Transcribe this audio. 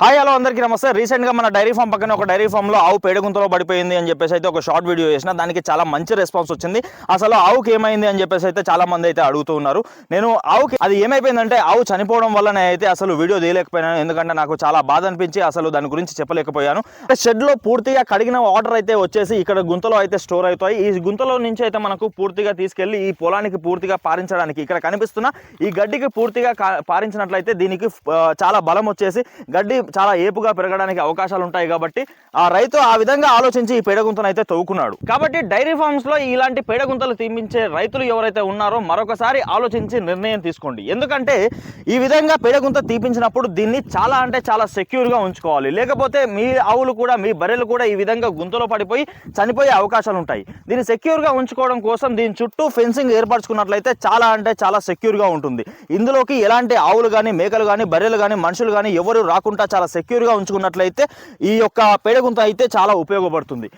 Hi hello అందరికీ నమస్తే. రీసెంట్గా మన డైరీ ఫామ్ పక్కన ఒక డైరీ ఫామ్లో ఆవు పేడగుంతలో పడిపోయింది అని చెప్పేసి అయితే ఒక షార్ట్ వీడియో చేసిన. దానికి చాలా మంచి రెస్పాన్స్ వచ్చింది. అసలు ఆవుకి ఏమైంది అని చెప్పేసి అయితే చాలా మంది అయితే అడుగుతూ ఉన్నారు. నేను ఆవుకి అది ఏమైపోయిందంటే ఆవు చనిపోవడం వల్లనే అయితే అసలు వీడియో తీయలేకపోయాను. ఎందుకంటే నాకు చాలా బాధ అనిపించి అసలు దాని గురించి చెప్పలేకపోయాను. షెడ్లో పూర్తిగా కడిగిన వాటర్ అయితే వచ్చేసి ఇక్కడ గుంతలో అయితే స్టోర్ అవుతాయి. ఈ గుంతలో నుంచి అయితే మనకు పూర్తిగా తీసుకెళ్లి ఈ పొలానికి పూర్తిగా పారించడానికి ఇక్కడ కనిపిస్తున్న ఈ గడ్డికి పూర్తిగా పారించినట్లయితే దీనికి చాలా బలం వచ్చేసి గడ్డి చాలా ఏపుగా పెరగడానికి అవకాశాలు ఉంటాయి. కాబట్టి ఆ రైతు ఆ విధంగా ఆలోచించి ఈ పేడగుంతను అయితే తవ్వుకున్నాడు. కాబట్టి డైరీ ఫార్మ్స్ లో ఇలాంటి పేడగుంతలు తీపించే రైతులు ఎవరైతే ఉన్నారో మరొకసారి ఆలోచించి నిర్ణయం తీసుకోండి. ఎందుకంటే ఈ విధంగా పేడగుంత తీపించినప్పుడు దీన్ని చాలా అంటే చాలా సెక్యూర్ గా ఉంచుకోవాలి. లేకపోతే మీ ఆవులు కూడా మీ బర్రెలు కూడా ఈ విధంగా గుంతలో పడిపోయి చనిపోయే అవకాశాలు ఉంటాయి. దీన్ని సెక్యూర్ గా ఉంచుకోవడం కోసం దీని చుట్టూ ఫెన్సింగ్ ఏర్పరచుకున్నట్లయితే చాలా అంటే చాలా సెక్యూర్ గా ఉంటుంది. ఇందులోకి ఎలాంటి ఆవులు కానీ మేకలు కానీ బర్రెలు కానీ మనుషులు కానీ ఎవరు రాకుండా చాలా సెక్యూర్గా ఉంచుకున్నట్లయితే ఈ యొక్క పేడగుంత అయితే చాలా ఉపయోగపడుతుంది.